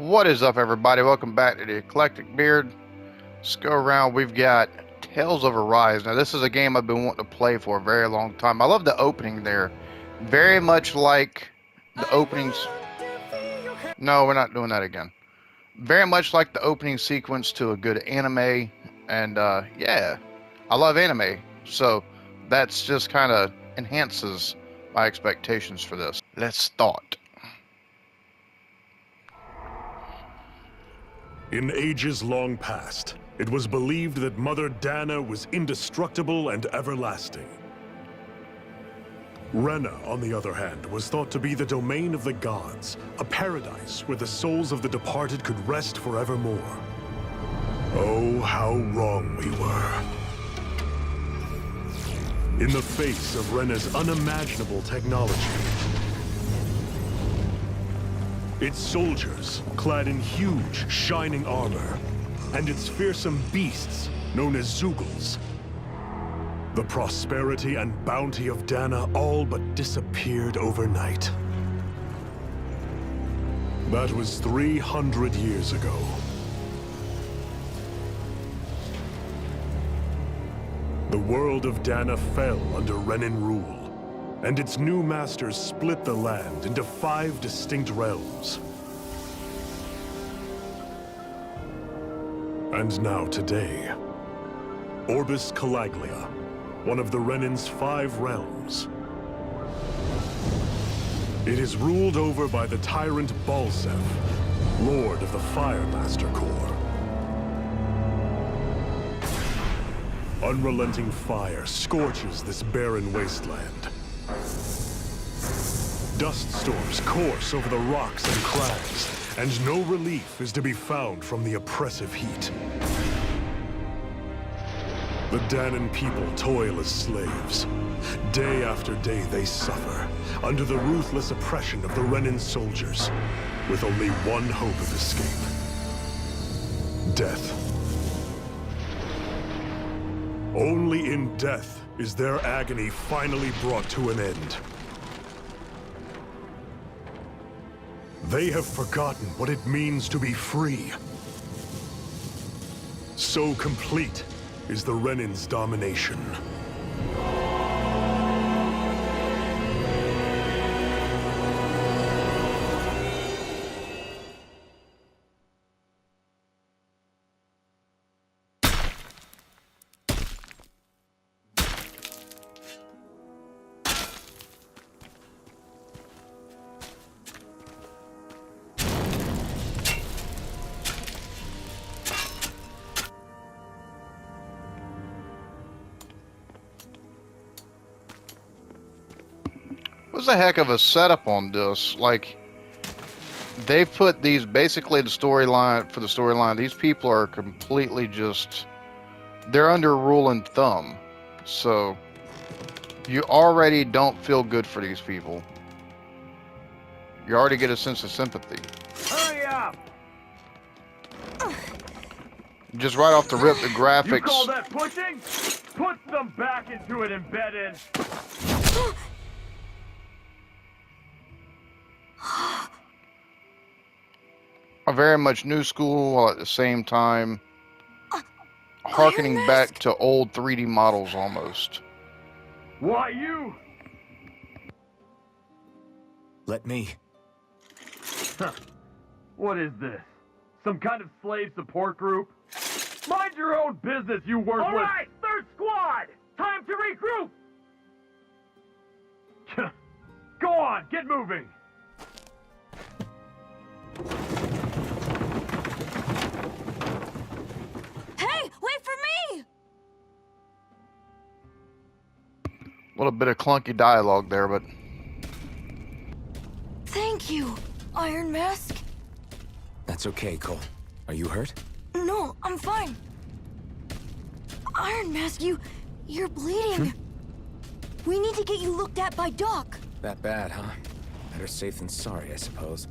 What is up, everybody? Welcome back to the Eclectic Beard. Let's go around. We've got Tales of Arise. Now, this is a game I've been wanting to play for a very long time. I love the opening there. Very much like the openings. No, we're not doing that again. Very much like the opening sequence to a good anime. And, yeah, I love anime. So, that's just kind of enhances my expectations for this. Let's start. In ages long past, it was believed that Mother Dahna was indestructible and everlasting. Rena, on the other hand, was thought to be the domain of the gods, a paradise where the souls of the departed could rest forevermore. Oh, how wrong we were. In the face of Rena's unimaginable technology, its soldiers, clad in huge, shining armor, and its fearsome beasts, known as Zeugles. The prosperity and bounty of Dahna all but disappeared overnight. That was 300 years ago. The world of Dahna fell under Renan rule, and its new masters split the land into 5 distinct realms. And now today, Orbis Calaglia, one of the Renan's 5 realms. It is ruled over by the tyrant Balsef, Lord of the Fire Master Corps. Unrelenting fire scorches this barren wasteland. Dust storms course over the rocks and crags, and no relief is to be found from the oppressive heat. The Dahnan people toil as slaves. Day after day they suffer, under the ruthless oppression of the Renan soldiers, with only one hope of escape: death. Only in death is their agony finally brought to an end. They have forgotten what it means to be free. So complete is the Renan's domination. Was a heck of a setup on this. Like, they put these basically the storyline. These people are completely just, they're under rule and thumb. So you already don't feel good for these people. You already get a sense of sympathy. Hurry up! Just right off the rip, the graphics. You call that pushing? Put some back into it, embedded. Are very much new school while at the same time harkening back to old 3D models almost. Why you? Let me. Huh. What is this? Some kind of slave support group? Mind your own business, you worthless. All right, third squad! Time to regroup! Go on, get moving! Hey, wait for me! A little bit of clunky dialogue there, but Thank you, Iron Mask. That's okay, Cole. Are you hurt? No, I'm fine. Iron Mask, you're bleeding. We need to get you looked at by Doc. That bad, huh? Better safe than sorry, I suppose.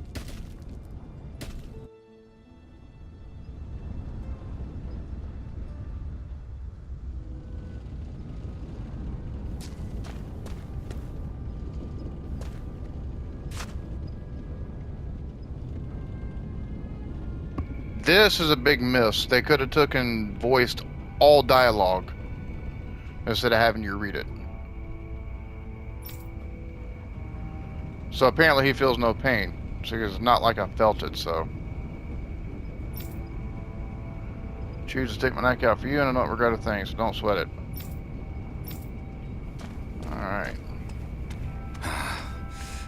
This is a big miss. They could have took and voiced all dialogue instead of having you read it. So apparently he feels no pain. So it's not like I felt it, so. Choose to take my neck out for you and I don't regret a thing, so don't sweat it. Alright.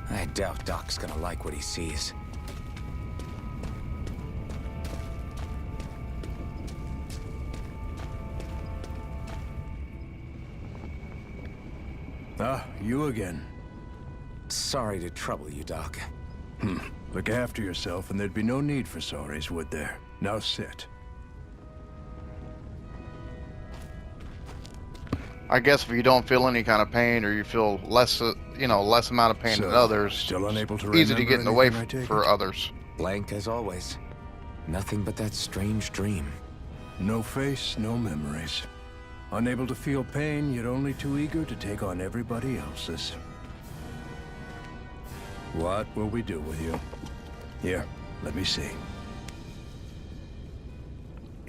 I doubt Doc's gonna like what he sees. Ah, you again. Sorry to trouble you, Doc. Look after yourself and there'd be no need for sorries, would there? Now sit. I guess if you don't feel any kind of pain or you feel less, less amount of pain than others, still unable to easy to remember get in the way anything, I take for it? others. Blank as always. Nothing but that strange dream. No face, no memories. Unable to feel pain, yet only too eager to take on everybody else's. What will we do with you? Here, let me see.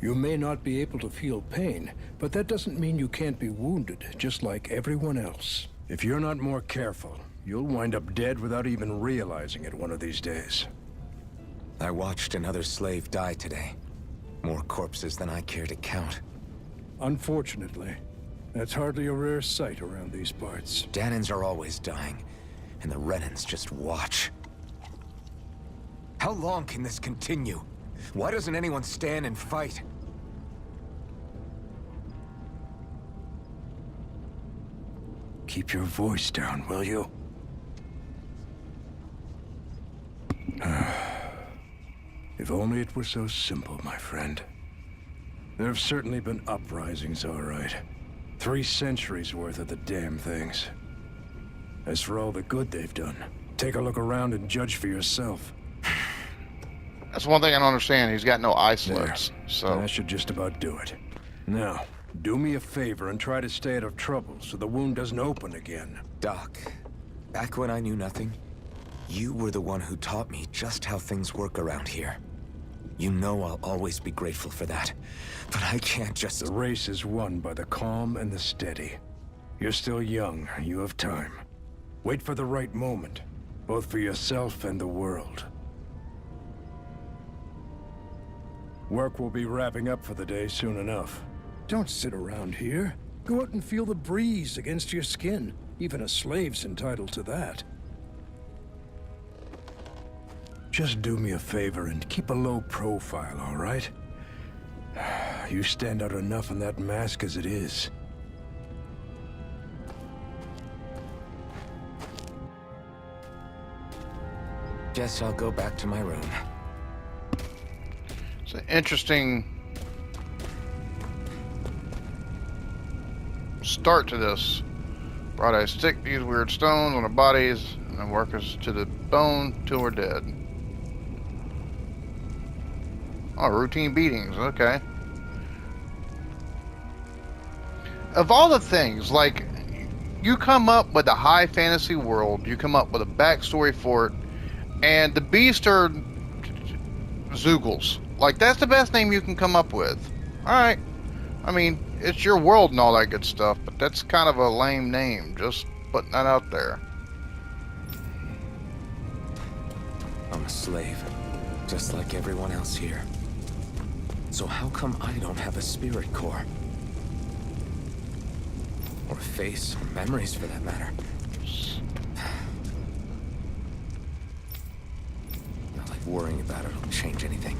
You may not be able to feel pain, but that doesn't mean you can't be wounded, just like everyone else. If you're not more careful, you'll wind up dead without even realizing it one of these days. I watched another slave die today. More corpses than I care to count. Unfortunately, that's hardly a rare sight around these parts. Dahnans are always dying, and the Renans just watch. How long can this continue? Why doesn't anyone stand and fight? Keep your voice down, will you? If only it were so simple, my friend. There have certainly been uprisings, all right. 3 centuries worth of the damn things. As for all the good they've done, take a look around and judge for yourself. That's one thing I don't understand. He's got no eye There. slits, so. That should just about do it. Now, do me a favor and try to stay out of trouble so the wound doesn't open again. Doc, back when I knew nothing, you were the one who taught me just how things work around here. You know I'll always be grateful for that, but I can't just... The race is won by the calm and the steady. You're still young, you have time. Wait for the right moment, both for yourself and the world. Work will be wrapping up for the day soon enough. Don't sit around here. Go out and feel the breeze against your skin. Even a slave's entitled to that. Just do me a favor and keep a low profile, all right? You stand out enough in that mask as it is. Guess I'll go back to my room. It's an interesting start to this. Right, I stick these weird stones on our bodies and then work us to the bone till we're dead. Oh, routine beatings, okay. Of all the things, like, you come up with a high fantasy world, you come up with a backstory for it, and the beasts are Zoogles. Like, that's the best name you can come up with. Alright. I mean, it's your world and all that good stuff, but that's kind of a lame name. Just putting that out there. I'm a slave, just like everyone else here. So how come I don't have a spirit core? Or a face, or memories for that matter. Not like worrying about it will change anything.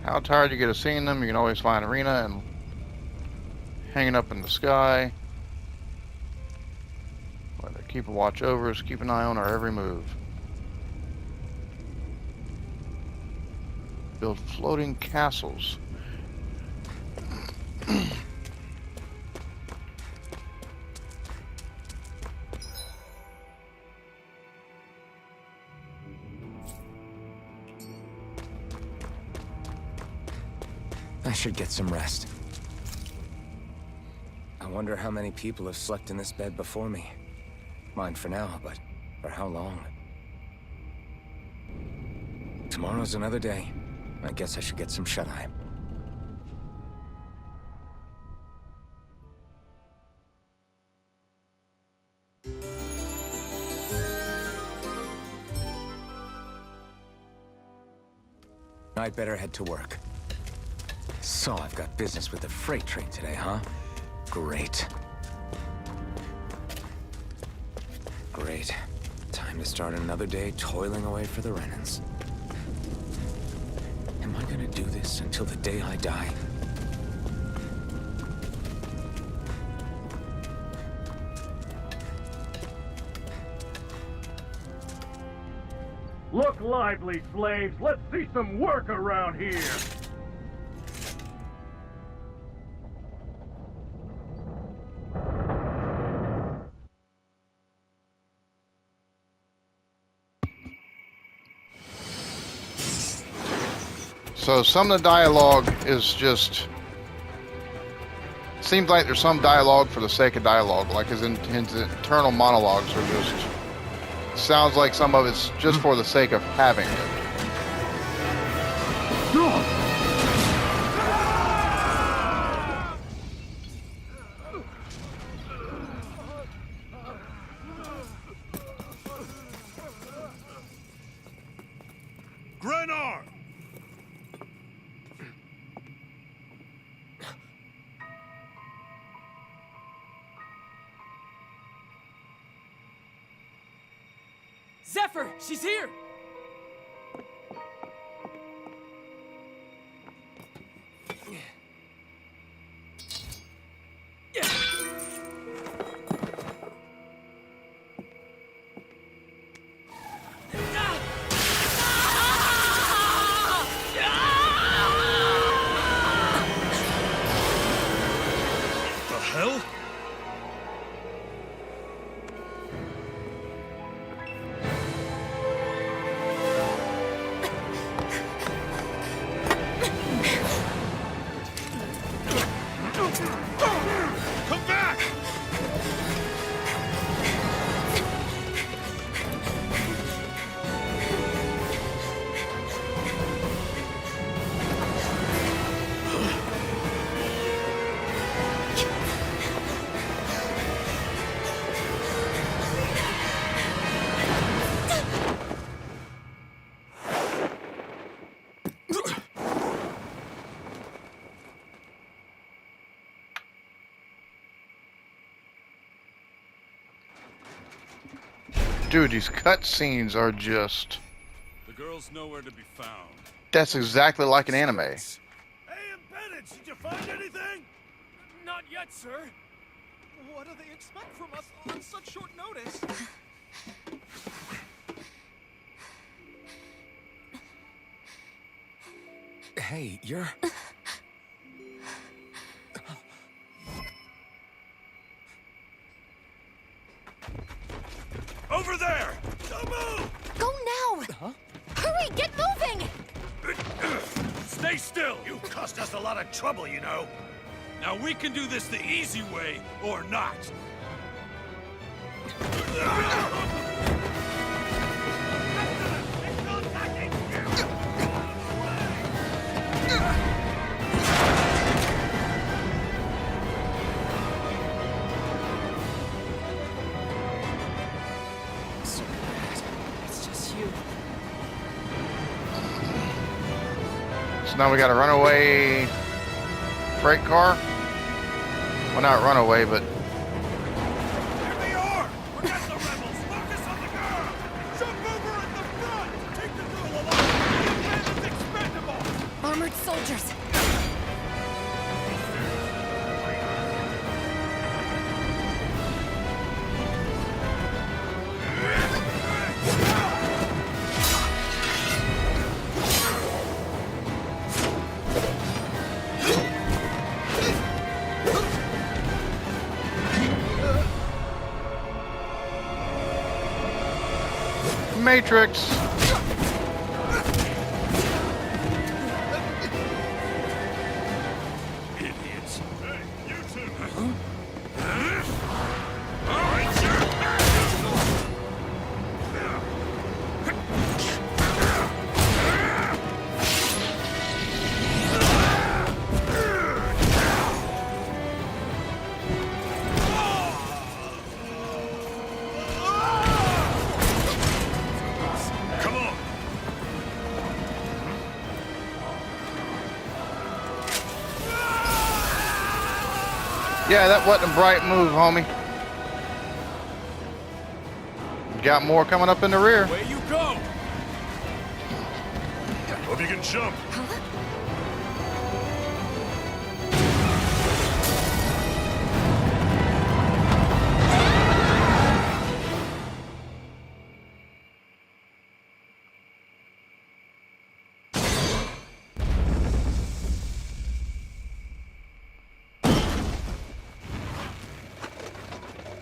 How tired you get of seeing them, you can always find Rena and hanging up in the sky. But they keep a watch over us, keep an eye on our every move. Build floating castles. I should get some rest. I wonder how many people have slept in this bed before me. Mine for now, but for how long? Tomorrow's another day. I guess I should get some shut-eye. I'd better head to work. So, I've got business with the freight train today, huh? Great. Great. Time to start another day toiling away for the Renans. Am I gonna do this until the day I die? Look lively, slaves. Let's see some work around here. So some of the dialogue is just seems like there's some dialogue for the sake of dialogue, like his internal monologues are just sounds like some of it's just for the sake of having it. Grenar! Zephyr, she's here! The hell? Come back! Dude, these cutscenes are just The girl's nowhere to be found. that's exactly like an anime. Hey, embedded, did you find anything? Not yet, sir. What do they expect from us on such short notice? Hey, you're... Over there! Don't move! Go now! Huh? Hurry, get moving! Stay still! You cost us a lot of trouble, you know. Now we can do this the easy way, or not. So bad. It's just you. So now we got a runaway freight car. Well, not runaway, but Here they are! Forget the rebels! Focus on the girl! Jump over at the front! Take the girl alive! The man is expendable! Armored soldiers! Matrix. Idiots. Hey, you two! Yeah, that wasn't a bright move, homie. Got more coming up in the rear. Where you go? Hope you can jump.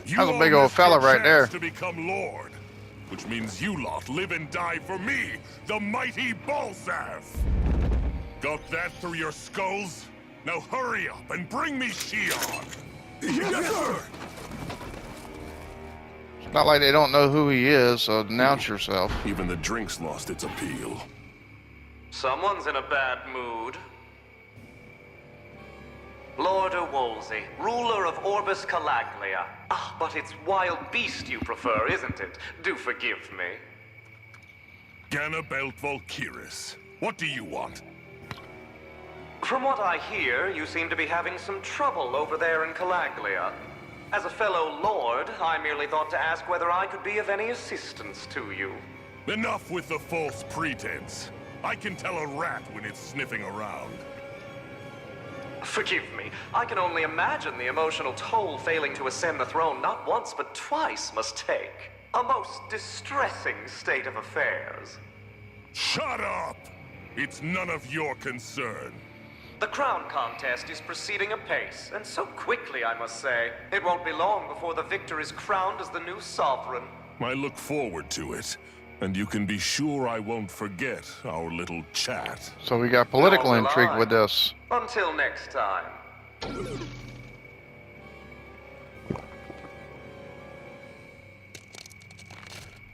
You That's a big old fella right there. To become Lord, which means you lot live and die for me, the mighty Balsav. Got that through your skulls? Now hurry up and bring me Shionne. Yes, sir. It's not like they don't know who he is, so announce yourself. Even the drink's lost its appeal. Someone's in a bad mood. Lord Wolsey, ruler of Orbis Calaglia. Ah, but it's wild beast you prefer, isn't it? Do forgive me. Ganabelt Volkiris, what do you want? From what I hear, you seem to be having some trouble over there in Calaglia. As a fellow lord, I merely thought to ask whether I could be of any assistance to you. Enough with the false pretense. I can tell a rat when it's sniffing around. Forgive me, I can only imagine the emotional toll failing to ascend the throne not once but twice must take. A most distressing state of affairs. Shut up! It's none of your concern. The crown contest is proceeding apace, and so quickly, I must say. It won't be long before the victor is crowned as the new sovereign. I look forward to it, and you can be sure I won't forget our little chat. So we got political Nor will intrigue I. with this. Until next time.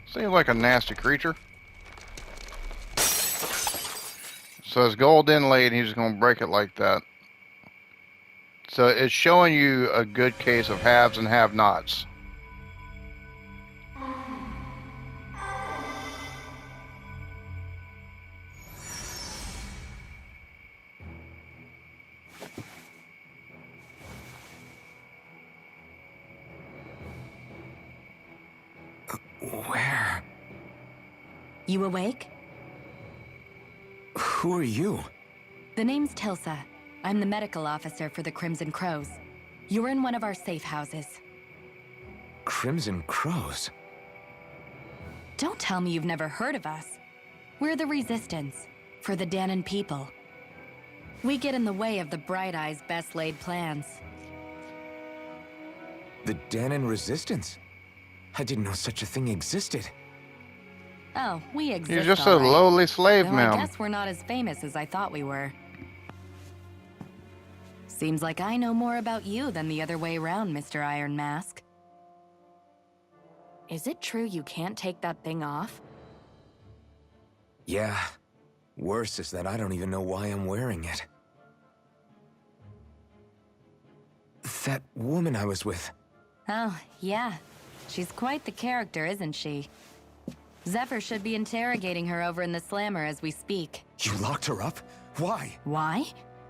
Seems like a nasty creature. So it's gold inlaid, and he's going to break it like that. So it's showing you a good case of haves and have-nots. Where? You awake? Who are you? The name's Tilsa. I'm the medical officer for the Crimson Crows. You're in one of our safe houses. Crimson Crows? Don't tell me you've never heard of us. We're the Resistance, for the Dahnan people. We get in the way of the Bright Eye's best-laid plans. The Dahnan Resistance? I didn't know such a thing existed. Oh, we exist, He's just a all right. lowly slave Though I man. guess we're not as famous as I thought we were. Seems like I know more about you than the other way around, Mr. Iron Mask. Is it true you can't take that thing off? Yeah. Worse is that I don't even know why I'm wearing it. That woman I was with. Oh, yeah. She's quite the character, isn't she? Zephyr should be interrogating her over in the Slammer as we speak. You locked her up? Why? Why?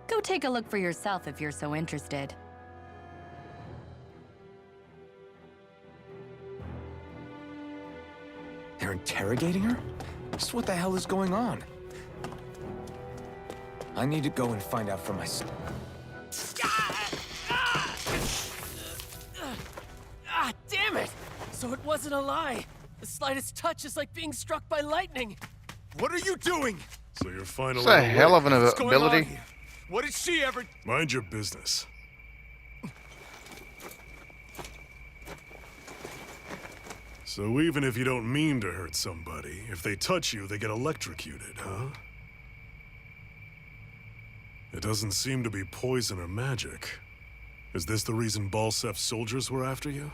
Go take a look for yourself if you're so interested. They're interrogating her? Just what the hell is going on? I need to go and find out for myself. Ah, damn it! So it wasn't a lie. The slightest touch is like being struck by lightning. What are you doing? So you're finally It's a hell of an What's going on ability. here? What did she ever... Mind your business. So even if you don't mean to hurt somebody, if they touch you, they get electrocuted, huh? It doesn't seem to be poison or magic. Is this the reason Balsef's soldiers were after you?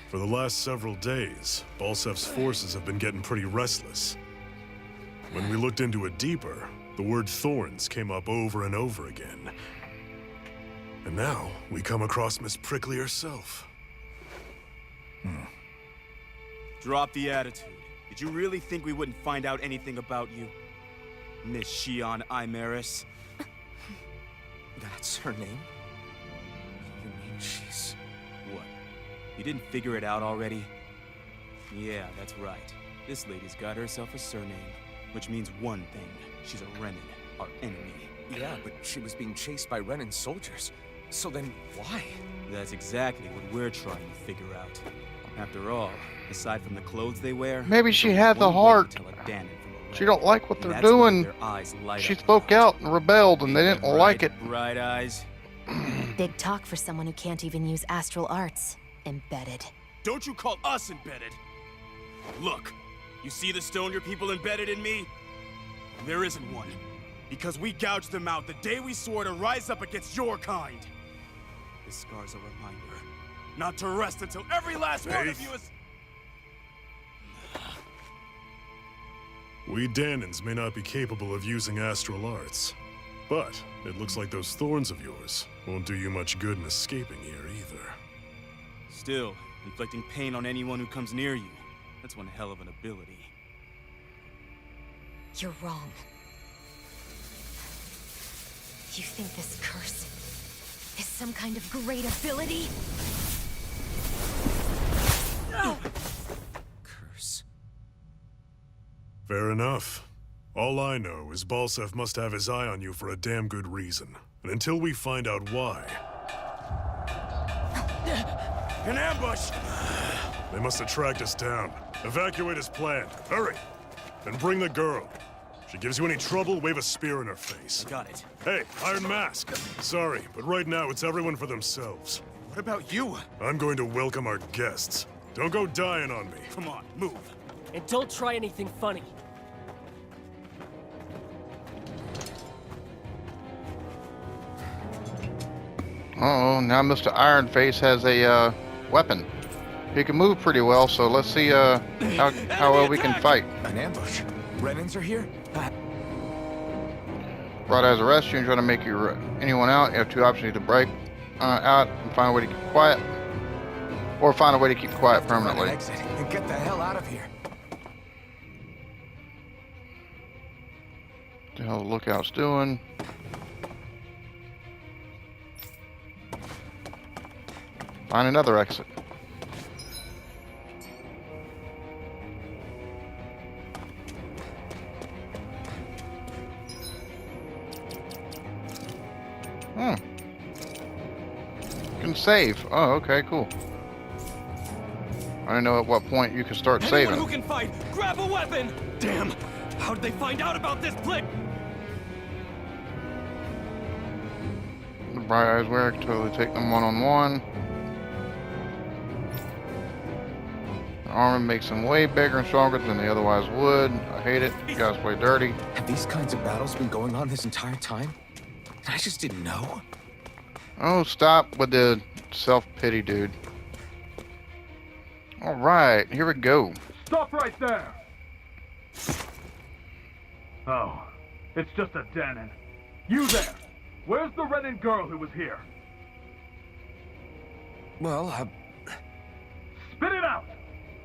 For the last several days, Balsef's forces have been getting pretty restless. When we looked into it deeper, the word thorns came up over and over again. And now, we come across Miss Prickly herself. Drop the attitude. Did you really think we wouldn't find out anything about you? Miss Shionne Imaris. That's her name? You mean she's... What? You didn't figure it out already? Yeah, that's right. This lady's got herself a surname, which means one thing. She's a Renan, our enemy. Yeah, but she was being chased by Renan's soldiers. So then, why? That's exactly what we're trying to figure out. After all, aside from the clothes they wear... Maybe she there's had the one way to heart. tell a Dahnan from a She Renan. don't like what And they're that's when doing. their eyes light She up spoke about. out and rebelled, and they Ain't didn't that like right, it. Bright eyes. Big talk for someone who can't even use astral arts. Embedded. Don't you call us embedded! Look, you see the stone your people embedded in me? There isn't one. Because we gouged them out the day we swore to rise up against your kind. This scar's a reminder. Not to rest until every last one of you is... We Dahnans may not be capable of using astral arts, but it looks like those thorns of yours won't do you much good in escaping here either. Still, inflicting pain on anyone who comes near you. That's one hell of an ability. You're wrong. You think this curse is some kind of great ability? Curse. Fair enough. All I know is Balsef must have his eye on you for a damn good reason. And until we find out why... An ambush! They must have tracked us down. Evacuate as planned. Hurry! And bring the girl. If she gives you any trouble, wave a spear in her face. Got it. Hey, Iron Mask. Sorry, but right now it's everyone for themselves. What about you? I'm going to welcome our guests. Don't go dying on me. Come on, move. And don't try anything funny. Uh-oh, now Mr. Iron Face has a weapon. He can move pretty well, so let's see how well we can fight. An ambush. Renans are here? Bright Eyes arrest you and try to make you anyone out. You have two options: either break out and find a way to keep quiet, or find a way to keep quiet permanently. Exit and get the hell out of here. What the hell the lookout's doing? Find another exit. You can save. Oh, okay, cool. I don't know at what point you can start Anyone saving. who can fight, grab a weapon! Damn! How did they find out about this place? The Bright Eyes wear can totally take them one-on-one. The armor makes them way bigger and stronger than they otherwise would. I hate it. You guys play dirty. Have these kinds of battles been going on this entire time? I just didn't know. Oh, stop with the self-pity, dude. Alright, here we go. Stop right there! Oh, it's just a Dahnan. You there! Where's the Renan girl who was here? Well, Spit it out!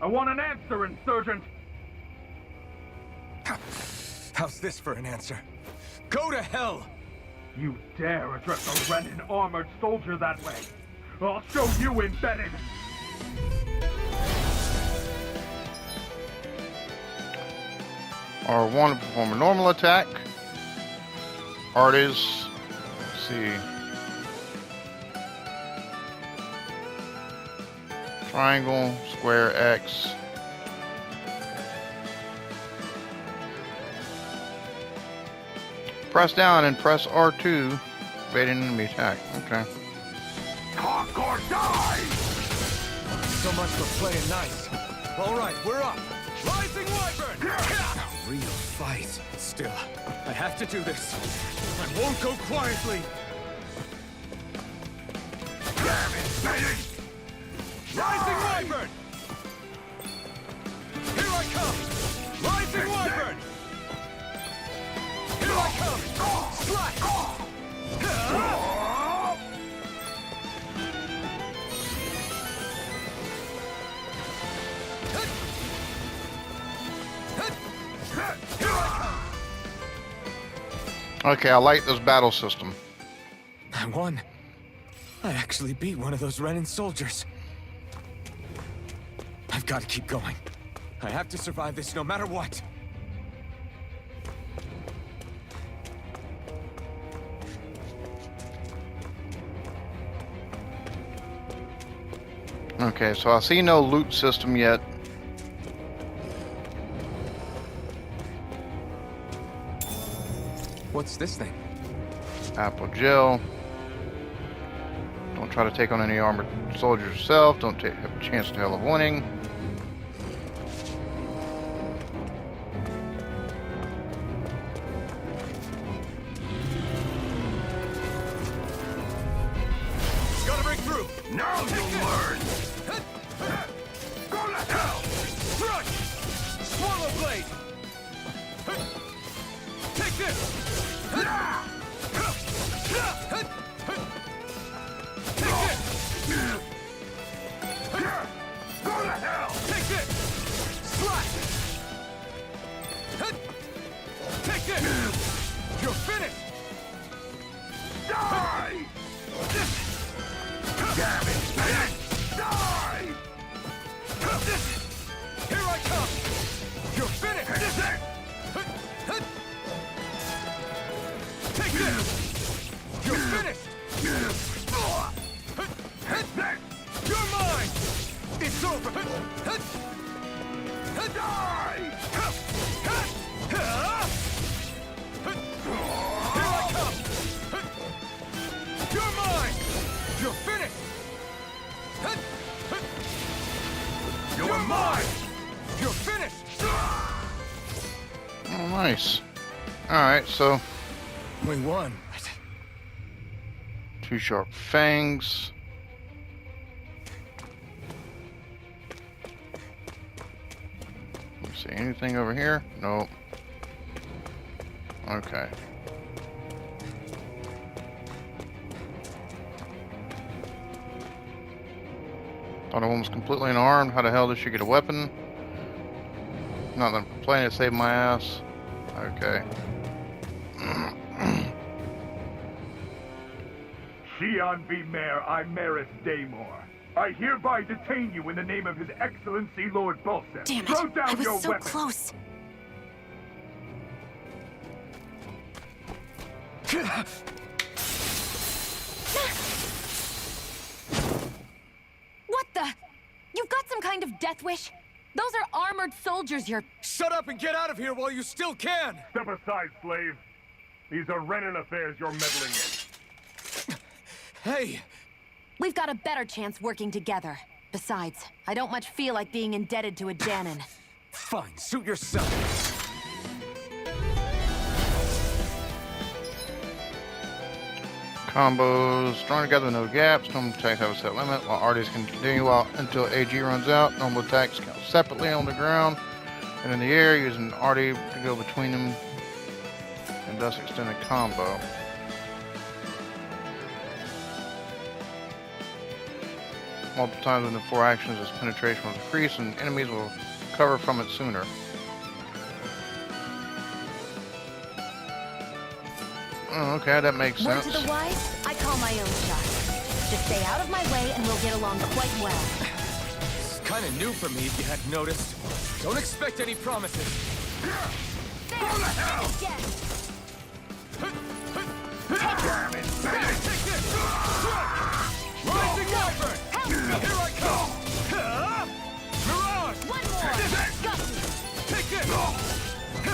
I want an answer, insurgent! how's this for an answer? Go to hell! You dare address a Renan armored soldier that way? I'll show you embedded! R1 to perform a normal attack. Art is, let's see. Triangle, square, X. Press down and press R2. Evade an enemy attack. Okay. Talk or die! So much for playing nice. All right, we're up. Rising Wyvern! A real fight. Still, I have to do this. I won't go quietly. Damn it, Benny! Rising Wyvern! Here I come! Rising Wyvern! Here I come! Slash! Okay, I like this battle system. I won. I actually beat one of those Renan soldiers. I've got to keep going. I have to survive this no matter what. Okay, so I see no loot system yet. What's this thing? Apple gel. Don't try to take on any armored soldiers yourself. Don't have a chance to hell of winning. Gotta break through. Now you'll learn! Go to hell! Crush! Swallow blade! Take this! Take this! Go to hell! Take this! Slash! Take this! You're finished! Die! Damn it! Die! Here I come! You're finished! Take this! You're finished! You're mine! It's over! Die! Here I come! You're mine! You're finished! You're mine! You're finished! Oh, nice. Alright, so We won. two sharp fangs. Let's see, anything over here? Nope. Okay. Thought I was completely unarmed. How the hell did she get a weapon? Not that I'm complaining, it saved my ass. Okay. Shionne v. Mayor Imaris Daymore. I hereby detain you in the name of His Excellency Lord Bulseth. Damn Throw it! down I was your so weapon. close. What the? You've got some kind of death wish? Those are armored soldiers you're... Shut up and get out of here while you still can! Step aside, slave. These are Renan affairs you're meddling in. Hey! We've got a better chance working together. Besides, I don't much feel like being indebted to a Dahnan. Fine, suit yourself. Combos, strong together with no gaps. Normal attacks have a set limit, while artists can continue until AG runs out. Normal attacks count separately on the ground and in the air, using arty to go between them and thus extend a combo. Multiple times within 4 actions, its penetration will increase and enemies will recover from it sooner. Oh, okay, that makes Word sense. to the wise, I call my own shot. Just stay out of my way and we'll get along quite well. It's kind of new for me if you hadn't noticed. Don't expect any promises. There! Go to hell! Damn it! Take this! Rising Wyvern! Help me! Here I come! Mirage! One more! Got me! Take this! And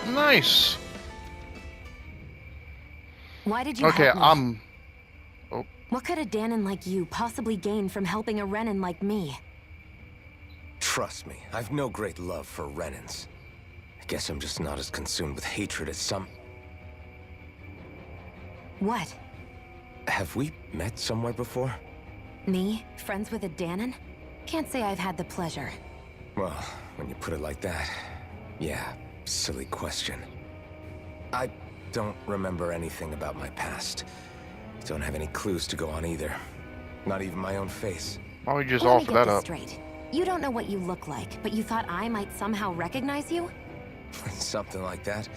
again! Nice. Why did you Okay, help me? Oh, What could a Dahnan like you possibly gain from helping a Renan like me? Trust me, I've no great love for Renans. I guess I'm just not as consumed with hatred as some... What? Have we met somewhere before? Me? Friends with a Dahnan? Can't say I've had the pleasure. Well, when you put it like that, yeah, silly question. I don't remember anything about my past. Don't have any clues to go on either. Not even my own face. why would you just Let me offer get that this up? straight. You don't know what you look like, but you thought I might somehow recognize you? Something like that.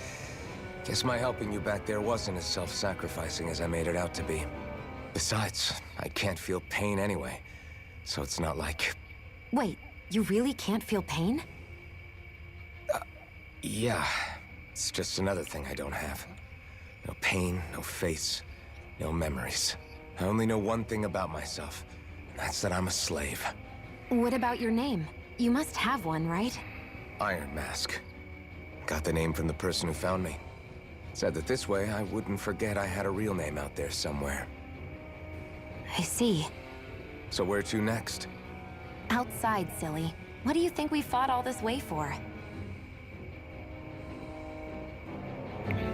Guess my helping you back there wasn't as self-sacrificing as I made it out to be. Besides, I can't feel pain anyway, so it's not like... Wait, you really can't feel pain? Yeah, it's just another thing I don't have. No pain, no face, no memories. I only know one thing about myself, and that's that I'm a slave. What about your name? You must have one, right? Iron Mask. Got the name from the person who found me. Said that this way I wouldn't forget I had a real name out there somewhere. I see. So where to next? Outside, silly. What do you think we fought all this way for?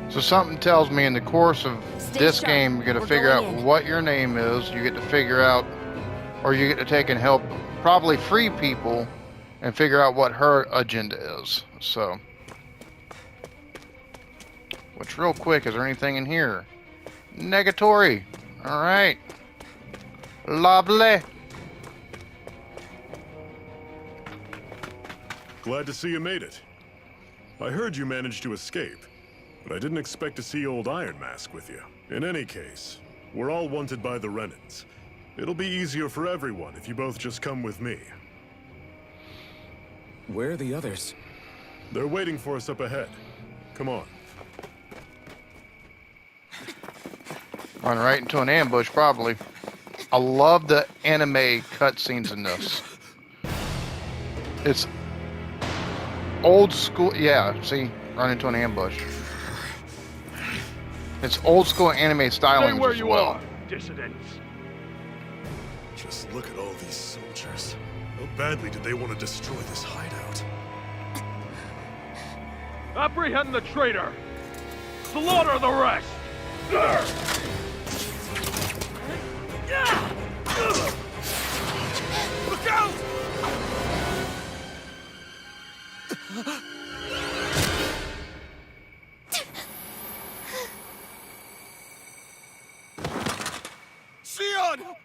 So something tells me in the course of this sharp. game, you're going to We're figure out going in. what your name is. You get to figure out, or you get to take and help probably free people and figure out what her agenda is. So, which real quick, is there anything in here? Negatory. All right. Lovely. Glad to see you made it. I heard you managed to escape, but I didn't expect to see old Iron Mask with you. In any case, we're all wanted by the Renans. It'll be easier for everyone if you both just come with me. Where are the others? They're waiting for us up ahead. Come on. Run right into an ambush, probably. I love the anime cutscenes in this. It's old school. Yeah, see? Run into an ambush. It's old school anime styling Stay where as you well. are, dissidents. Just look at all these soldiers. How badly did they want to destroy this hideout? Apprehend the traitor. Slaughter the rest. Look out! Shionne!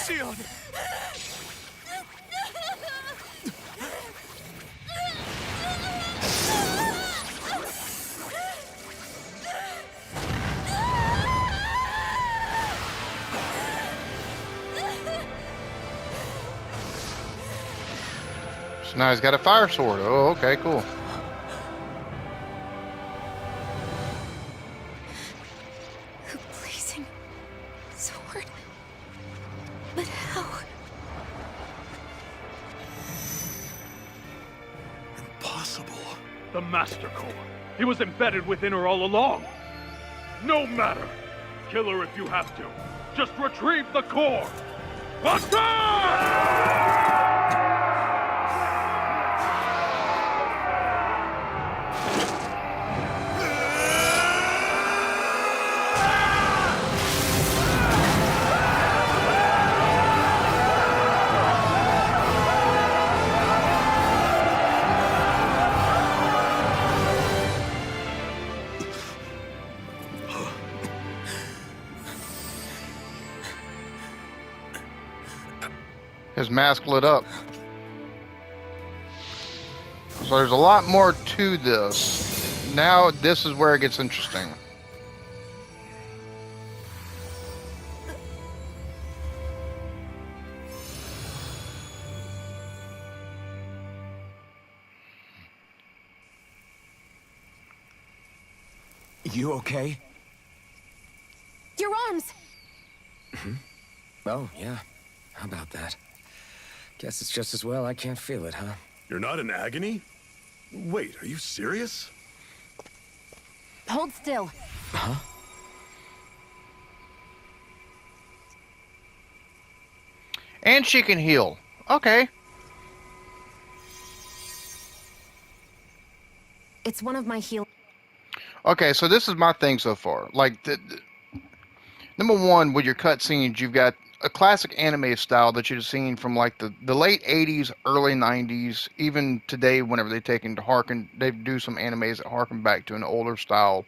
Shionne! So now he's got a fire sword. Oh, okay, cool. A blazing sword? But how? Impossible. The Master Core. He was embedded within her all along. No matter. Kill her if you have to. Just retrieve the core. Attack! His mask lit up. So there's a lot more to this. Now this is where it gets interesting. You okay? Your arms! Oh, yeah. How about that? Guess it's just as well I can't feel it, huh? You're not in agony? Wait, are you serious? Hold still. Huh? And she can heal. Okay. It's one of my heal. Okay, so this is my thing so far. Like, number one, with your cutscenes, you've got a classic anime style that you've seen from like the late 80s, early 90s, even today whenever they take into harken, they do some animes that harken back to an older style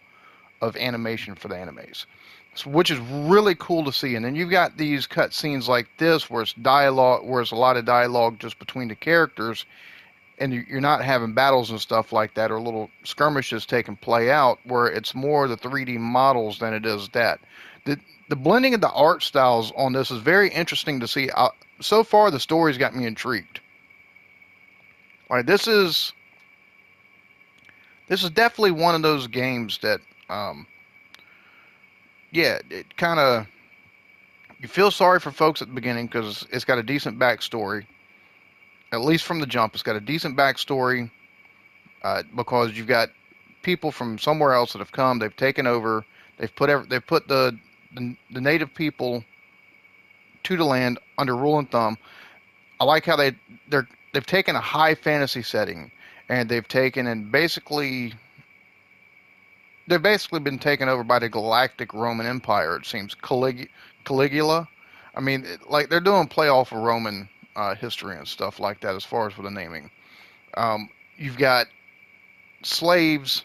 of animation for the animes. which is really cool to see. And then you've got these cutscenes like this where it's dialogue, where it's a lot of dialogue just between the characters, and you're not having battles and stuff like that or little skirmishes taking play out, where it's more the 3D models than it is that. The blending of the art styles on this is very interesting to see. So far, the story's got me intrigued. Like, this is definitely one of those games that, yeah, it kind of, you feel sorry for folks at the beginning because it's got a decent backstory. At least from the jump, it's got a decent backstory because you've got people from somewhere else that have come. They've taken over. They've put the native people to the land under rule and thumb. I like how they've taken a high fantasy setting and they've taken and they've basically been taken over by the Galactic Roman Empire. It seems Calaglia. I mean, like they're doing play off of Roman history and stuff like that as far as with the naming. You've got slaves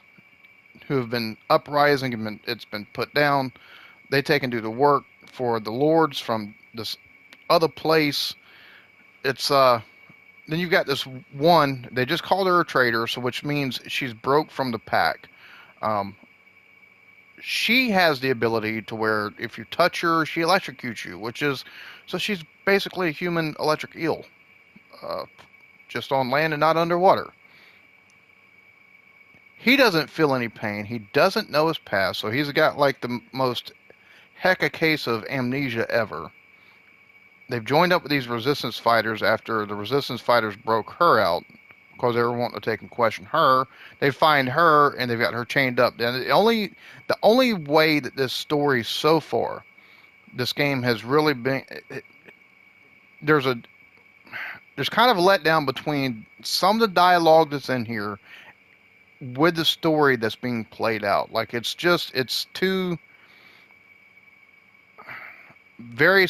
who have been uprising and it's been put down. They take and do the work for the lords from this other place. It's then you've got this one. They just called her a traitor, so which means she's broke from the pack. She has the ability to where if you touch her, she electrocutes you, which is so she's basically a human electric eel, just on land and not underwater. He doesn't feel any pain. He doesn't know his past, so he's got like the most hecka case of amnesia ever. They've joined up with these resistance fighters after the resistance fighters broke her out because they were wanting to take and question her. They find her and they've got her chained up. And the only way that this story so far, this game has really been, there's kind of a letdown between some of the dialogue that's in here with the story that's being played out. Like it's too very,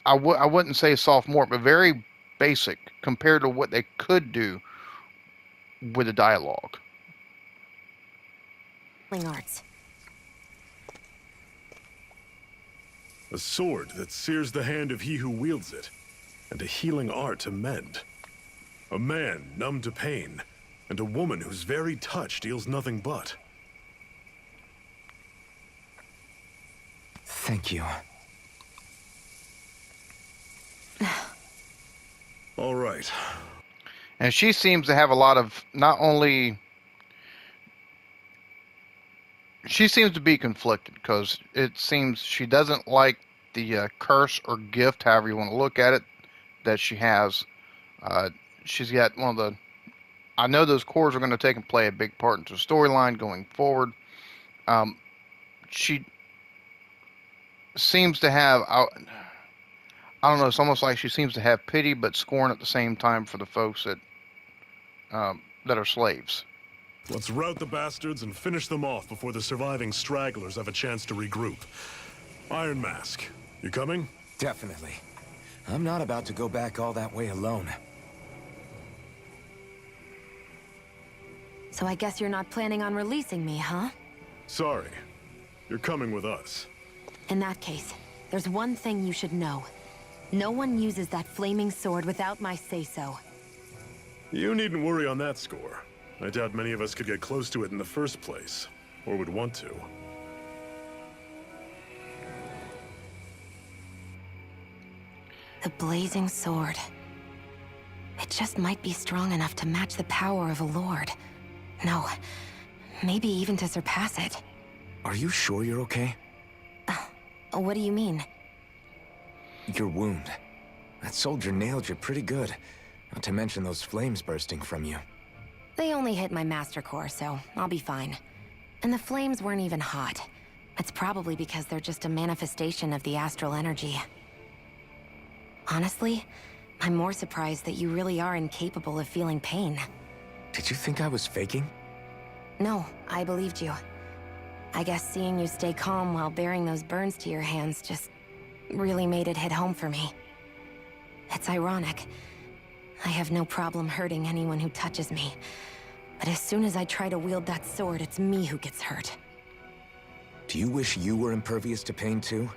I wouldn't say sophomore, but very basic compared to what they could do with the dialogue. Arts. A sword that sears the hand of he who wields it, and a healing art to mend. A man numb to pain, and a woman whose very touch deals nothing but. Thank you. All right. And she seems to have a lot of, not only, she seems to be conflicted because it seems she doesn't like the curse or gift, however you want to look at it, that she has. She's got one of the, I know those cores are going to take and play a big part into the storyline going forward. She seems to have, I don't know, it's almost like she seems to have pity but scorn at the same time for the folks that are slaves. Let's rout the bastards and finish them off before the surviving stragglers have a chance to regroup. Iron Mask, you coming? Definitely. I'm not about to go back all that way alone. So I guess you're not planning on releasing me, huh? Sorry. You're coming with us. In that case, there's one thing you should know. No one uses that flaming sword without my say-so. You needn't worry on that score. I doubt many of us could get close to it in the first place, or would want to. The blazing sword. It just might be strong enough to match the power of a lord. No, maybe even to surpass it. Are you sure you're okay? What do you mean? Your wound. That soldier nailed you pretty good. Not to mention those flames bursting from you. They only hit my master core, so I'll be fine. And the flames weren't even hot. It's probably because they're just a manifestation of the astral energy. Honestly, I'm more surprised that you really are incapable of feeling pain. Did you think I was faking? No, I believed you. I guess seeing you stay calm while bearing those burns to your hands just really made it hit home for me. It's ironic. I have no problem hurting anyone who touches me. But as soon as I try to wield that sword, it's me who gets hurt. Do you wish you were impervious to pain too?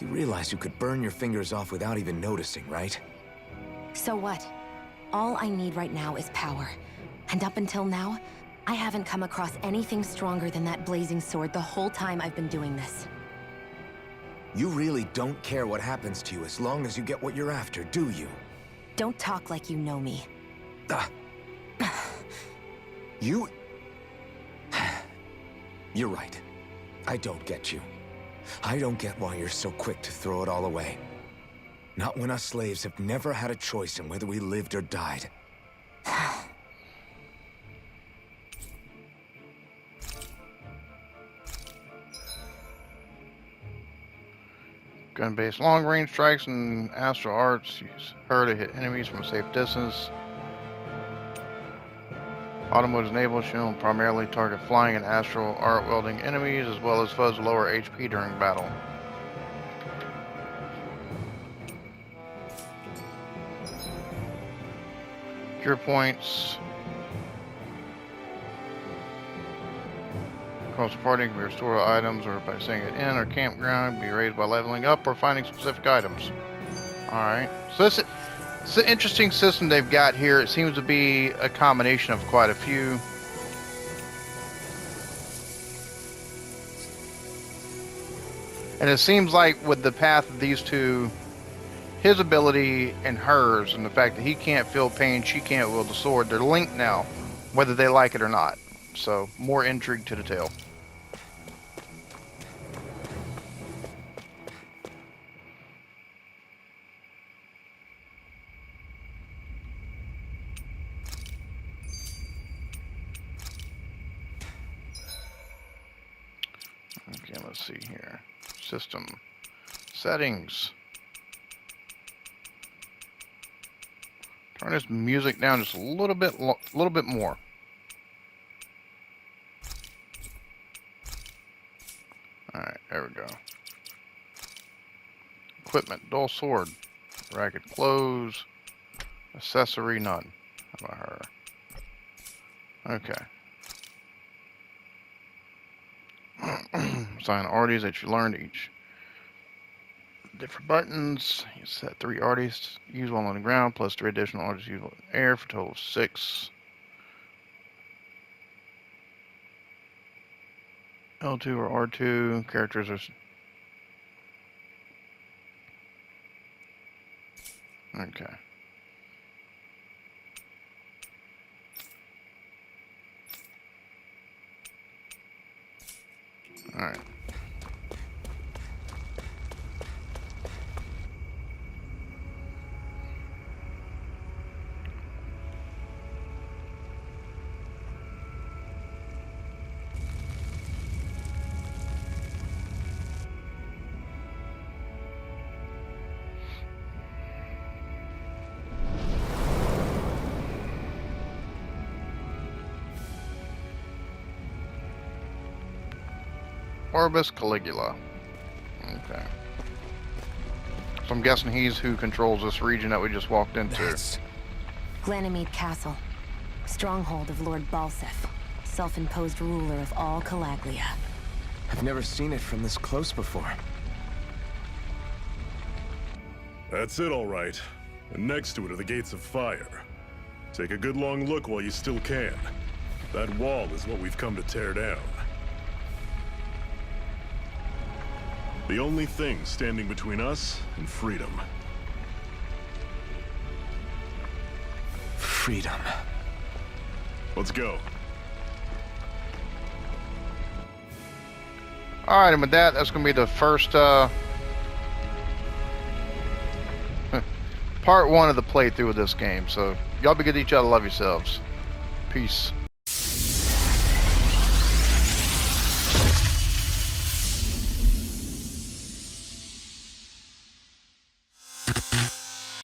You realize you could burn your fingers off without even noticing, right? So what? All I need right now is power. And up until now, I haven't come across anything stronger than that blazing sword the whole time I've been doing this. You really don't care what happens to you as long as you get what you're after, do you? Don't talk like you know me. You... You're right. I don't get you. I don't get why you're so quick to throw it all away. Not when us slaves have never had a choice in whether we lived or died. Gun-based long-range strikes and astral arts use her to hit enemies from a safe distance. Auto mode is enabled. She'll primarily target flying and astral art wielding enemies as well as foes with lower HP during battle. Cure points. Across the party can be restored to items or by staying at inn or campground, be raised by leveling up or finding specific items. Alright, so this is an interesting system they've got here. It seems to be a combination of quite a few. And it seems like with the path of these two, his ability and hers, and the fact that he can't feel pain, she can't wield the sword, they're linked now, whether they like it or not. So, more intrigue to the tale. Okay, let's see here. System settings. Turn this music down just a little bit more. Alright, there we go. Equipment, dull sword, ragged clothes, accessory, none. How about her? Okay. Assign arties that you learned each. Different buttons. You set 3 arties. Use 1 on the ground plus 3 additional arties used in air for a total of 6. L2 or R2 characters are. Okay. All right. Orbis Calaglia. Okay. So I'm guessing he's who controls this region that we just walked into. Glanamede Castle. Stronghold of Lord Balsef. Self-imposed ruler of all Calaglia. I've never seen it from this close before. That's it, all right. And next to it are the Gates of Fire. Take a good long look while you still can. That wall is what we've come to tear down. The only thing standing between us and freedom. Freedom. Let's go. Alright, and with that, that's going to be the first part 1 of the playthrough of this game. So, y'all be good to each other. Love yourselves. Peace.